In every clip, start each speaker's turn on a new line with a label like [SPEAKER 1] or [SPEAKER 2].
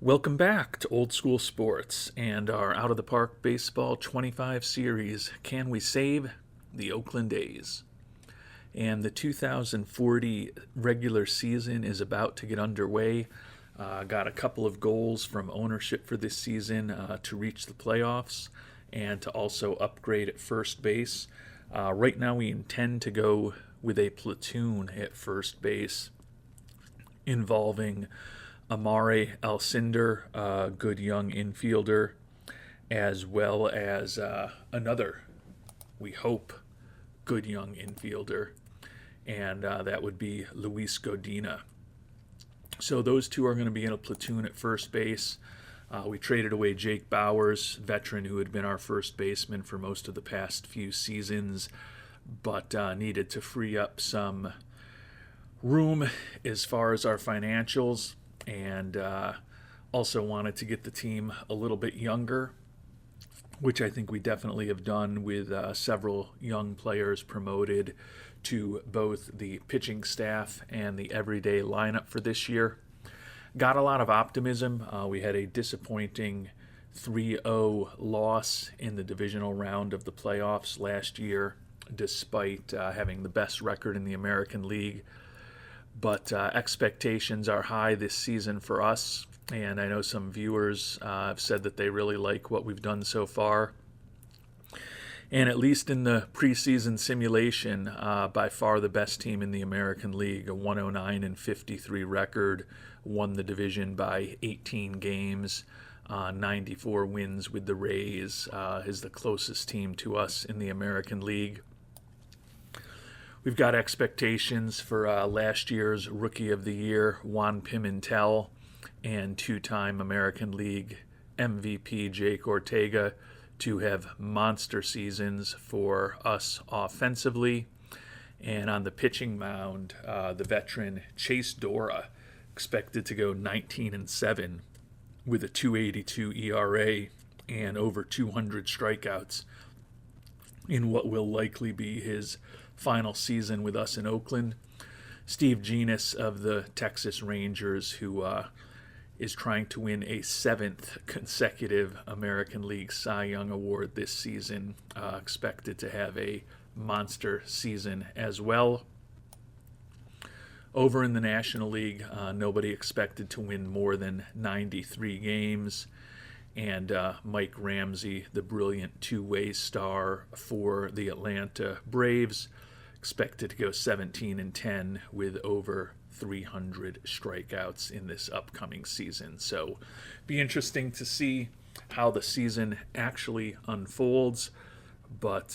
[SPEAKER 1] Welcome back to Old School Sports and our Out of the Park Baseball 25 series, Can We Save the Oakland A's? And the 2040 regular season is about to get underway. Got a couple of goals from ownership for this season to reach the playoffs and to also upgrade at first base. Right now we intend to go with a platoon at first base involving Amare Alcindor, a good young infielder, as well as another, we hope, good young infielder, and that would be Luis Godina. So those two are going to be in a platoon at first base. We traded away Jake Bowers, veteran who had been our first baseman for most of the past few seasons, but needed to free up some room as far as our financials, and also wanted to get the team a little bit younger, which I think we definitely have done with several young players promoted to both the pitching staff and the everyday lineup for this year. Got a lot of optimism. We had a disappointing 3-0 loss in the divisional round of the playoffs last year, despite having the best record in the American League. But expectations are high this season for us, and I know some viewers have said that they really like what we've done so far. And at least in the preseason simulation, by far the best team in the American League, a 109-53 record, won the division by 18 games, 94 wins with the Rays, is the closest team to us in the American League. We've got expectations for last year's Rookie of the Year, Juan Pimentel, and two-time American League MVP Jake Ortega to have monster seasons for us offensively. And on the pitching mound, the veteran Chase Dora expected to go 19-7 with a 2.82 ERA and over 200 strikeouts in what will likely be his final season with us in Oakland. Steve Genus of the Texas Rangers, who is trying to win a 7th consecutive American League Cy Young Award this season, expected to have a monster season as well. Over in the National League, nobody expected to win more than 93 games. And Mike Ramsey, the brilliant two-way star for the Atlanta Braves, expected to go 17-10 with over 300 strikeouts in this upcoming season. So be interesting to see how the season actually unfolds, but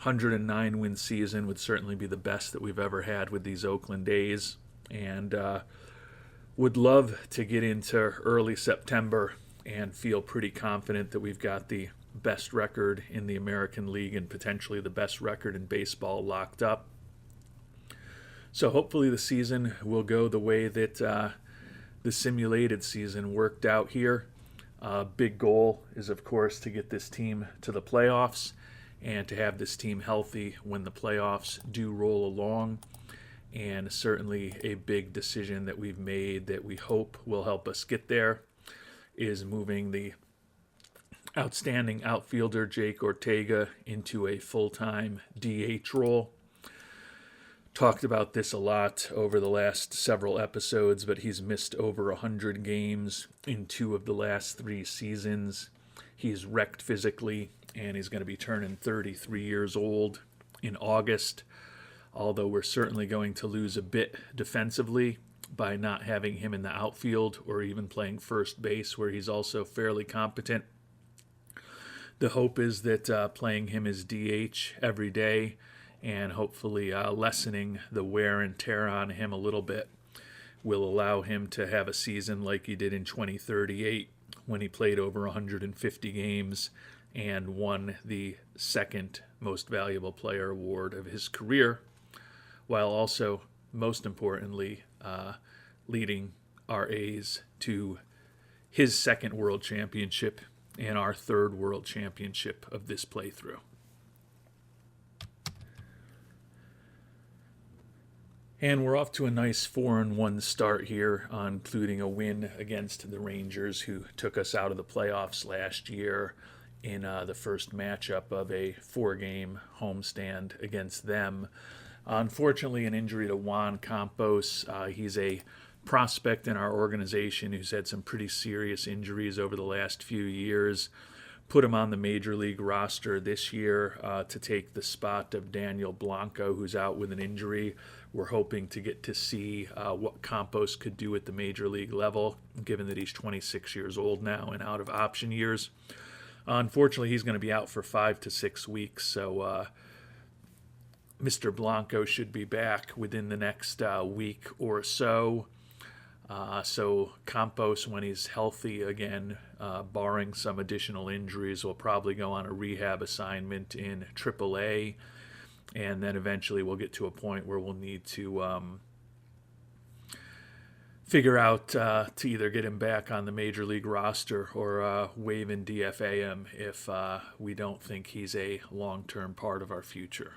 [SPEAKER 1] 109-win season would certainly be the best that we've ever had with these Oakland A's, and would love to get into early September and feel pretty confident that we've got the best record in the American League and potentially the best record in baseball locked up. So hopefully the season will go the way that the simulated season worked out here. Big goal is, of course, to get this team to the playoffs and to have this team healthy when the playoffs do roll along. And certainly a big decision that we've made that we hope will help us get there is moving the outstanding outfielder Jake Ortega into a full-time DH role. Talked about this a lot over the last several episodes, but he's missed over 100 games in 2 of the last 3 seasons. He's wrecked physically, and he's going to be turning 33 years old in August, although we're certainly going to lose a bit defensively by not having him in the outfield or even playing first base, where he's also fairly competent. The hope is that playing him as DH every day and hopefully lessening the wear and tear on him a little bit will allow him to have a season like he did in 2038 when he played over 150 games and won the second most valuable player award of his career, while also, most importantly, leading our A's to his second world championship and our third world championship of this playthrough. And we're off to a nice 4-1 start here, including a win against the Rangers, who took us out of the playoffs last year in the first matchup of a 4-game homestand against them. Unfortunately, an injury to Juan Campos. He's a prospect in our organization who's had some pretty serious injuries over the last few years. Put him on the Major League roster this year to take the spot of Daniel Blanco, who's out with an injury. We're hoping to get to see what Campos could do at the Major League level, given that he's 26 years old now and out of option years. Unfortunately, he's going to be out for 5 to 6 weeks, so Mr. Blanco should be back within the next week or so. So Campos, when he's healthy again, barring some additional injuries, will probably go on a rehab assignment in AAA, and then eventually we'll get to a point where we'll need to figure out to either get him back on the Major League roster or waive and DFA him if we don't think he's a long-term part of our future.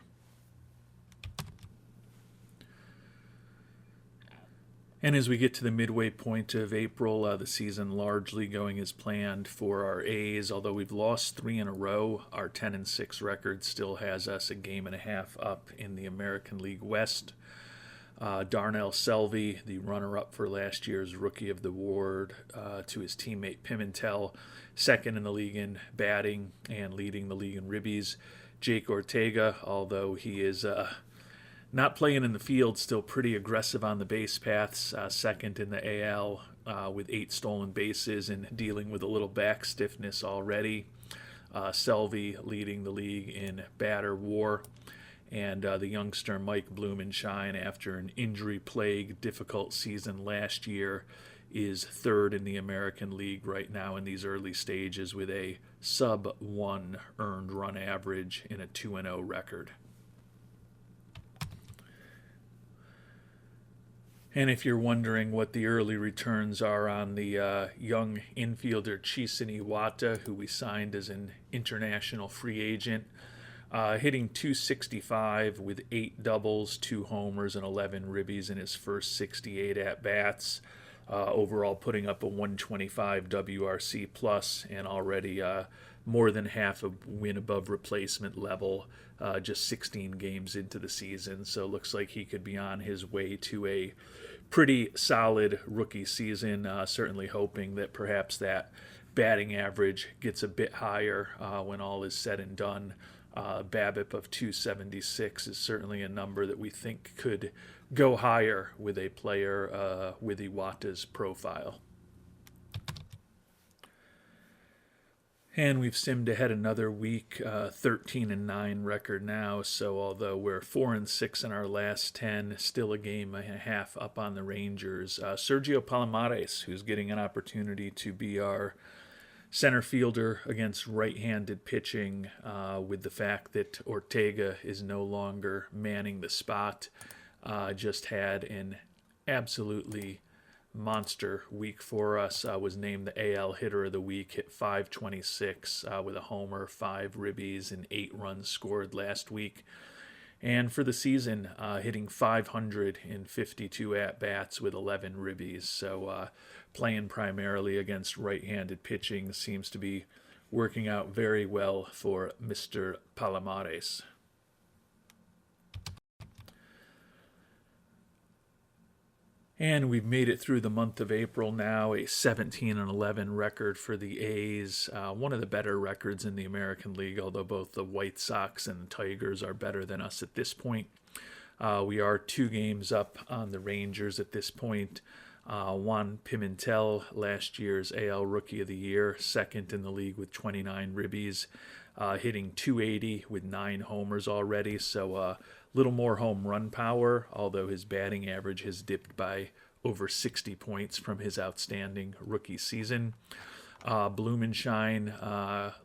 [SPEAKER 1] And as we get to the midway point of April, the season largely going as planned for our A's. Although we've lost 3 in a row, our 10-6 record still has us a game and a half up in the American League West. Darnell Selvey, the runner-up for last year's Rookie of the Award, to his teammate Pimentel, second in the league in batting and leading the league in ribbies. Jake Ortega, although he is not playing in the field, still pretty aggressive on the base paths, second in the AL with 8 stolen bases and dealing with a little back stiffness already. Selvey leading the league in batter WAR. And the youngster Mike Blumenshine, after an injury-plagued, difficult season last year, is third in the American League right now in these early stages with a sub-1 earned run average in a 2-0 record. And if you're wondering what the early returns are on the young infielder Chisin Iwata, who we signed as an international free agent, hitting .265 with 8 doubles, 2 homers, and 11 ribbies in his first 68 at-bats. Overall putting up a 125 WRC plus and already more than half a win above replacement level just 16 games into the season. So it looks like he could be on his way to a pretty solid rookie season, certainly hoping that perhaps that batting average gets a bit higher when all is said and done. BABIP of 276 is certainly a number that we think could go higher with a player with Iwata's profile. And we've simmed ahead another week, 13-9 record now. So although we're 4-6 in our last 10, still a game and a half up on the Rangers. Sergio Palomares, who's getting an opportunity to be our center fielder against right-handed pitching, with the fact that Ortega is no longer manning the spot, just had an absolutely monster week for us. Was named the AL Hitter of the Week, hit .526 with a homer, 5 ribbies, and 8 runs scored last week. And for the season, hitting 552 at-bats with 11 ribbies. So playing primarily against right-handed pitching seems to be working out very well for Mr. Palomares. And we've made it through the month of April now, a 17-11 record for the A's. One of the better records in the American League, although both the White Sox and the Tigers are better than us at this point. We are 2 games up on the Rangers at this point. Juan Pimentel, last year's AL Rookie of the Year, second in the league with 29 ribbies, hitting .280 with 9 homers already, so little more home run power, although his batting average has dipped by over 60 points from his outstanding rookie season. Blumenshine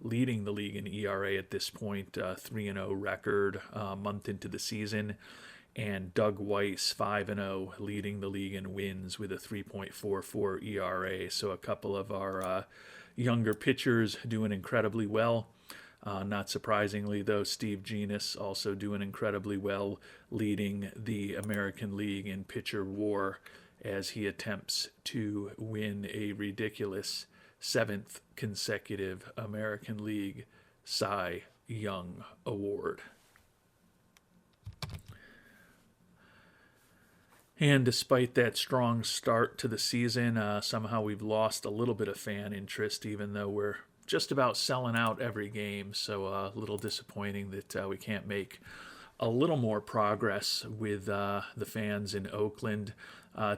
[SPEAKER 1] leading the league in ERA at this point, 3-0 record a month into the season. And Doug Weiss, 5-0, leading the league in wins with a 3.44 ERA. So a couple of our younger pitchers doing incredibly well. Not surprisingly, though, Steve Genus also doing incredibly well, leading the American League in pitcher WAR as he attempts to win a ridiculous seventh consecutive American League Cy Young Award. And despite that strong start to the season, somehow we've lost a little bit of fan interest, even though we're just about selling out every game. So a little disappointing that we can't make a little more progress with the fans in Oakland.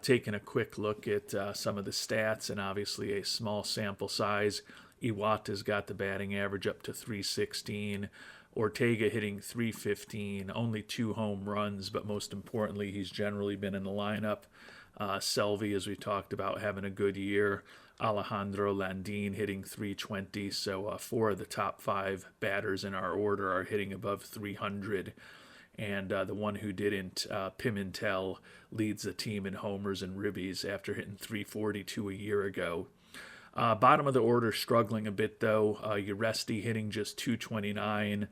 [SPEAKER 1] Taking a quick look at some of the stats, and obviously a small sample size. Iwata's got the batting average up to 316. Ortega hitting 315, only 2 home runs, but most importantly, he's generally been in the lineup. Selvey, as we talked about, having a good year. Alejandro Landin hitting 320, so 4 of the top 5 batters in our order are hitting above 300. And the one who didn't, Pimentel, leads the team in homers and ribbies after hitting 342 a year ago. Bottom of the order struggling a bit, though. Uresti hitting just 229.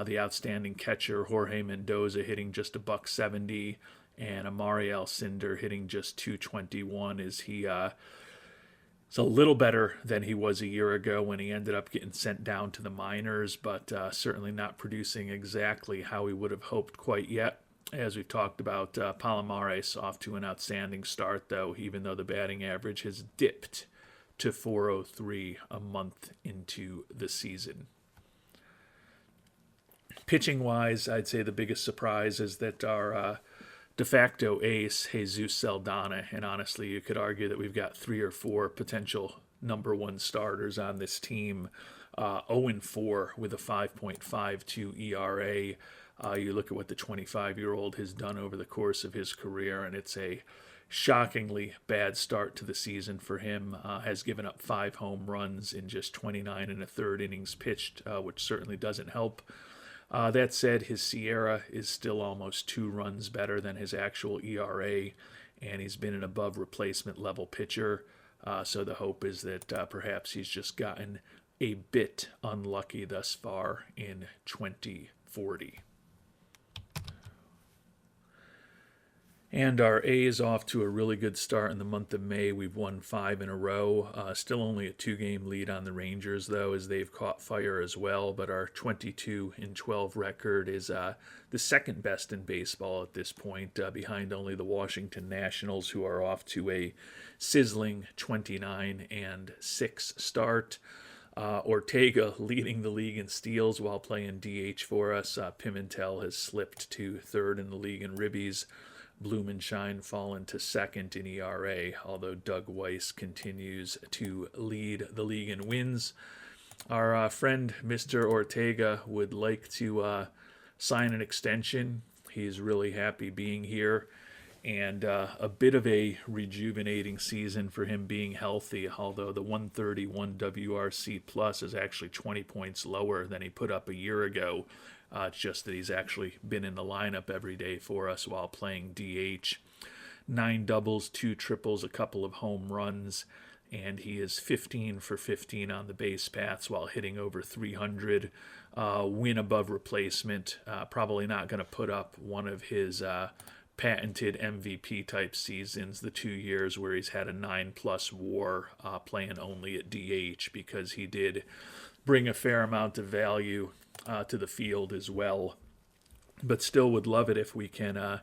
[SPEAKER 1] The outstanding catcher, Jorge Mendoza, hitting just a $170. And Amari Alcindor hitting just 221 as he is a little better than he was a year ago when he ended up getting sent down to the minors, but certainly not producing exactly how we would have hoped quite yet. As we've talked about, Palomares off to an outstanding start, though, even though the batting average has dipped to 403 a month into the season. Pitching-wise, I'd say the biggest surprise is that our de facto ace, Jesus Saldana, and honestly, you could argue that we've got 3 or 4 potential number 1 starters on this team. 0-4 with a 5.52 ERA. You look at what the 25-year-old has done over the course of his career, and it's a shockingly bad start to the season for him. Has given up 5 home runs in just 29 1/3 innings pitched, which certainly doesn't help. That said, his Sierra is still almost 2 runs better than his actual ERA, and he's been an above replacement level pitcher. So the hope is that perhaps he's just gotten a bit unlucky thus far in 2040. And our A is off to a really good start in the month of May. We've won 5 in a row. Still only a 2-game lead on the Rangers, though, as they've caught fire as well. But our 22-12 record is the second best in baseball at this point, behind only the Washington Nationals, who are off to a sizzling 29-6 start. Ortega leading the league in steals while playing DH for us. Pimentel has slipped to 3rd in the league in ribbies. Blumenshine fallen to 2nd in ERA, although Doug Weiss continues to lead the league in wins. Our friend Mr. Ortega would like to sign an extension. He's really happy being here, and a bit of a rejuvenating season for him being healthy, although the 131 WRC plus is actually 20 points lower than he put up a year ago. It's just that he's actually been in the lineup every day for us while playing DH. 9 doubles, 2 triples, a couple of home runs, and he is 15 for 15 on the base paths while hitting over 300. Win above replacement. Probably not going to put up one of his patented MVP type seasons, the 2 years where he's had a 9+ WAR playing only at DH, because he did bring a fair amount of value to the field as well. But still would love it if we can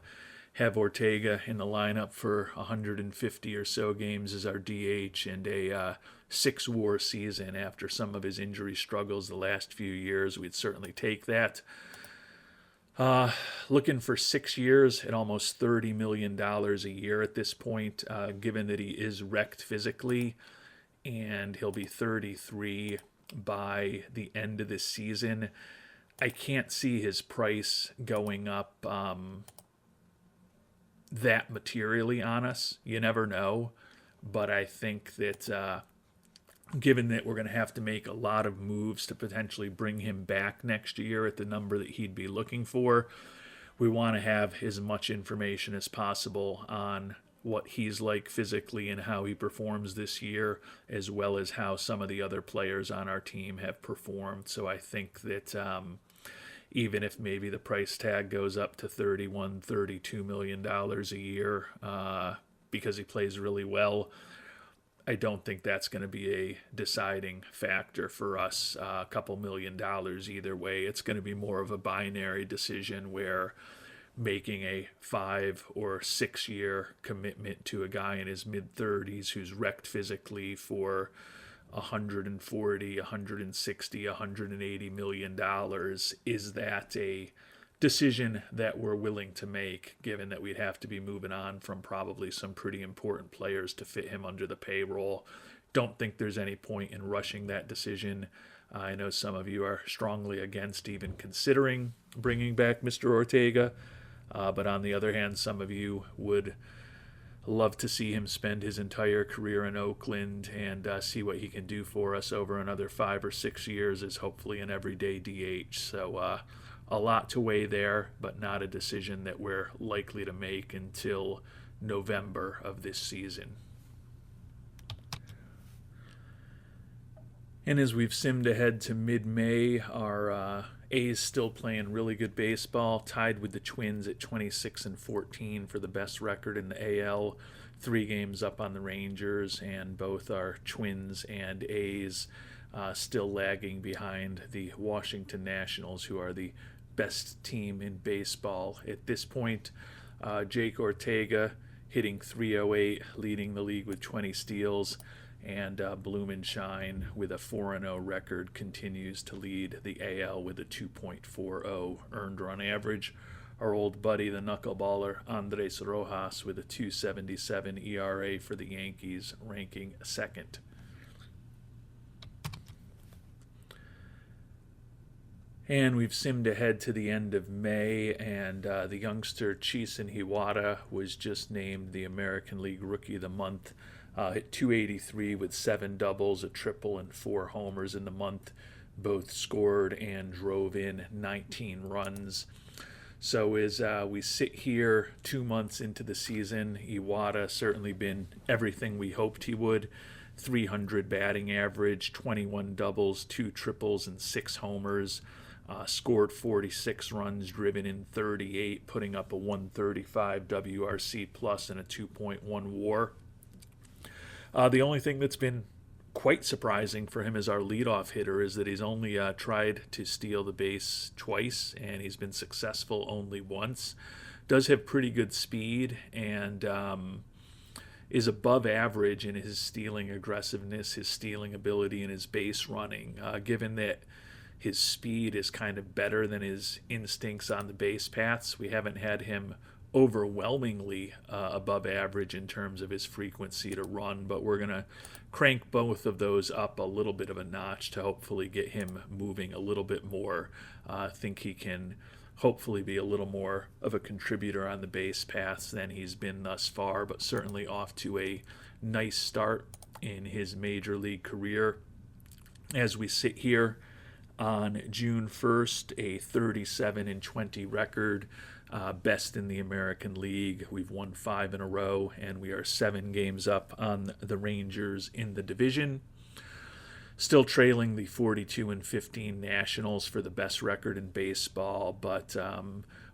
[SPEAKER 1] have Ortega in the lineup for 150 or so games as our DH and a 6 WAR season after some of his injury struggles the last few years. We'd certainly take that. Looking for 6 years at almost $30 million a year at this point, given that he is wrecked physically, and he'll be 33 by the end of this season. I can't see his price going up that materially on us. You never know. But I think that given that we're going to have to make a lot of moves to potentially bring him back next year at the number that he'd be looking for, we want to have as much information as possible on what he's like physically and how he performs this year, as well as how some of the other players on our team have performed. So I think that even if maybe the price tag goes up to $31-32 million a year because he plays really well, I don't think that's going to be a deciding factor for us. A couple $1,000,000 either way. It's going to be more of a binary decision where making a 5 or 6 year commitment to a guy in his mid 30s who's wrecked physically for 140, 160, 180 million dollars, is that a decision that we're willing to make, given that we'd have to be moving on from probably some pretty important players to fit him under the payroll? Don't think there's any point in rushing that decision. I know some of you are strongly against even considering bringing back Mr. Ortega, but on the other hand, some of you would love to see him spend his entire career in Oakland and see what he can do for us over another 5 or 6 years as hopefully an everyday DH. So a lot to weigh there, but not a decision that we're likely to make until November of this season. And as we've simmed ahead to mid-May, our A's still playing really good baseball, tied with the Twins at 26-14 for the best record in the AL, 3 games up on the Rangers, and both our Twins and A's still lagging behind the Washington Nationals, who are the best team in baseball at this point. Jake Ortega hitting .308, leading the league with 20 steals. And Blumenshine, with a 4-0 record, continues to lead the AL with a 2.40 earned run average. Our old buddy, the knuckleballer Andres Rojas, with a 2.77 ERA for the Yankees, ranking second. And we've simmed ahead to the end of May, and the youngster Chisen Hiwata was just named the American League Rookie of the Month. Hit .283 with 7 doubles, a triple, and 4 homers in the month. Both scored and drove in 19 runs. So as we sit here 2 months into the season, Iwata certainly been everything we hoped he would. 300 batting average, 21 doubles, 2 triples, and 6 homers. Scored 46 runs, driven in 38, putting up a 135 WRC plus and a 2.1 WAR. The only thing that's been quite surprising for him as our leadoff hitter is that he's only tried to steal the base twice, and he's been successful only once. Does have pretty good speed and is above average in his stealing aggressiveness, his stealing ability, and his base running. Given that his speed is kind of better than his instincts on the base paths, we haven't had him overwhelmingly above average in terms of his frequency to run, but we're going to crank both of those up a little bit of a notch to hopefully get him moving a little bit more. I think he can hopefully be a little more of a contributor on the base paths than he's been thus far, but certainly off to a nice start in his major league career. As we sit here on June 1st, a 37-20 record, best in the American League. We've won 5 in a row, and we are 7 games up on the Rangers in the division. Still trailing the 42-15 Nationals for the best record in baseball, but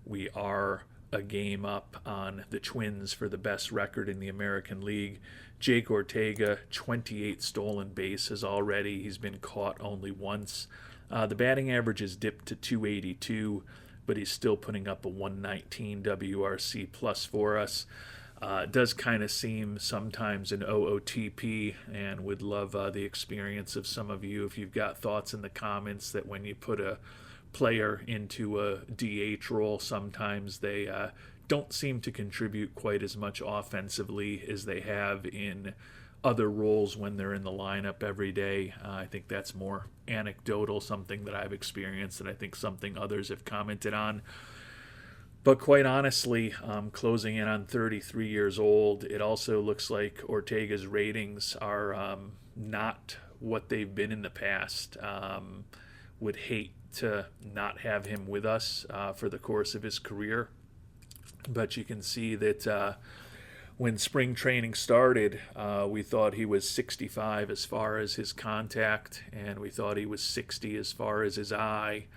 [SPEAKER 1] we are a game up on the Twins for the best record in the American League. Jake Ortega, 28 stolen bases already. He's been caught only once. The batting average has dipped to .282, but he's still putting up a 119 WRC plus for us. It does kind of seem sometimes an OOTP, and would love the experience of some of you if you've got thoughts in the comments that when you put a player into a DH role, sometimes they don't seem to contribute quite as much offensively as they have in other roles when they're in the lineup every day. I think that's more anecdotal, something that I've experienced, and I think something others have commented on. But quite honestly, closing in on 33 years old, it also looks like Ortega's ratings are not what they've been in the past. Would hate to not have him with us for the course of his career. But you can see that when spring training started, we thought he was 65 as far as his contact, and we thought he was 60 as far as his eye.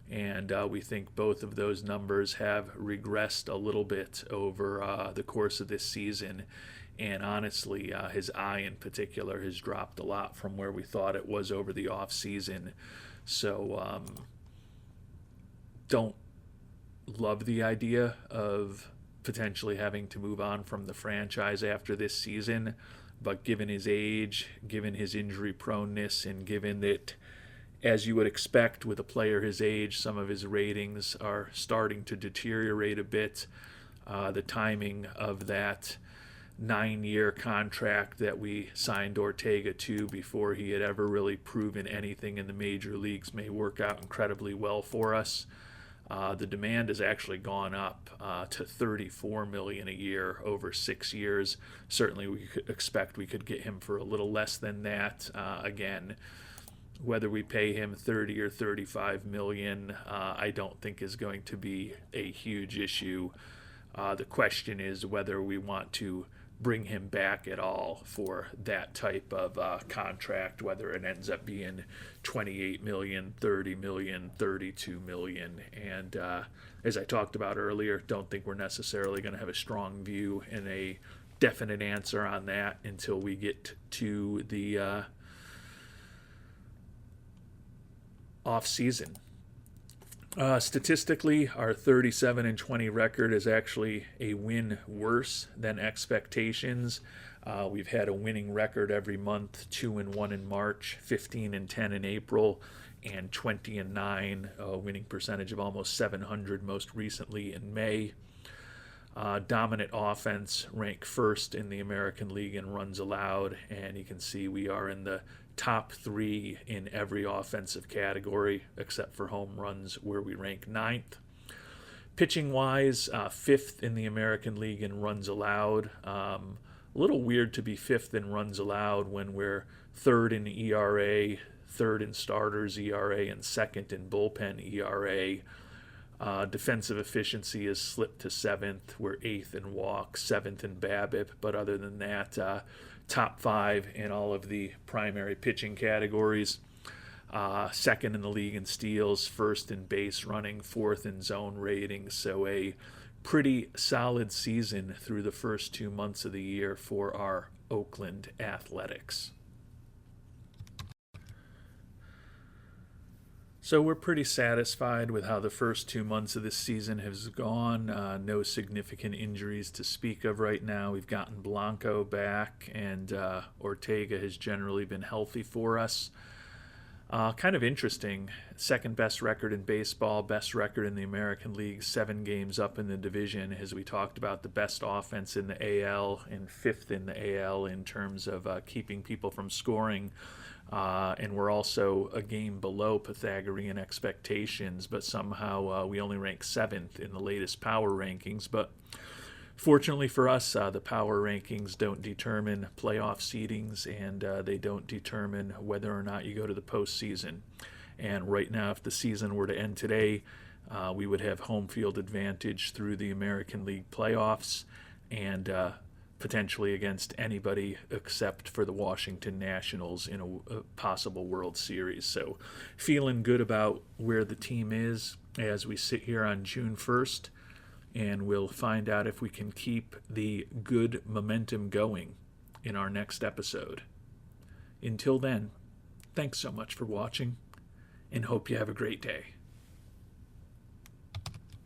[SPEAKER 1] And we think both of those numbers have regressed a little bit over the course of this season. And honestly, his eye in particular has dropped a lot from where we thought it was over the off season. So don't love the idea of potentially having to move on from the franchise after this season. But given his age, given his injury proneness, and given that, as you would expect with a player his age, some of his ratings are starting to deteriorate a bit. The timing of that 9-year contract that we signed Ortega to before he had ever really proven anything in the major leagues may work out incredibly well for us. The demand has actually gone up to $34 million a year over 6 years. Certainly, we could expect we could get him for a little less than that. Again, whether we pay him $30 or $35 million, I don't think is going to be a huge issue. The question is whether we want to bring him back at all for that type of contract, whether it ends up being $28 million, $30 million, $32 million. And as I talked about earlier, don't think we're necessarily going to have a strong view and a definite answer on that until we get to the off season. Statistically, our 37-20 record is actually a win worse than expectations. We've had a winning record every month: 2-1 in March, 15-10 in April, and 20-9, a winning percentage of almost .700 most recently in May. Dominant offense, ranked first in the American League in runs allowed, and you can see we are in the top 3 in every offensive category except for home runs, where we rank 9th. Pitching wise, 5th in the American League in runs allowed. A little weird to be 5th in runs allowed when we're 3rd in ERA, 3rd in starters ERA, and 2nd in bullpen ERA. Defensive efficiency has slipped to 7th. We're 8th in walks, 7th in BABIP, but other than that, top 5 in all of the primary pitching categories. 2nd in the league in steals, 1st in base running, 4th in zone rating. So a pretty solid season through the first 2 months of the year for our Oakland Athletics. So we're pretty satisfied with how the first 2 months of this season has gone. No significant injuries to speak of right now. We've gotten Blanco back, and Ortega has generally been healthy for us. Kind of interesting. 2nd best record in baseball, best record in the American League, 7 games up in the division. As we talked about, the best offense in the AL and 5th in the AL in terms of keeping people from scoring. And we're also a game below Pythagorean expectations, but somehow we only rank 7th in the latest power rankings. But fortunately for us, the power rankings don't determine playoff seedings, and they don't determine whether or not you go to the postseason. And right now, if the season were to end today, we would have home field advantage through the American League playoffs, and potentially against anybody except for the Washington Nationals in a possible World Series. So feeling good about where the team is as we sit here on June 1st, and we'll find out if we can keep the good momentum going in our next episode. Until then, thanks so much for watching, and hope you have a great day.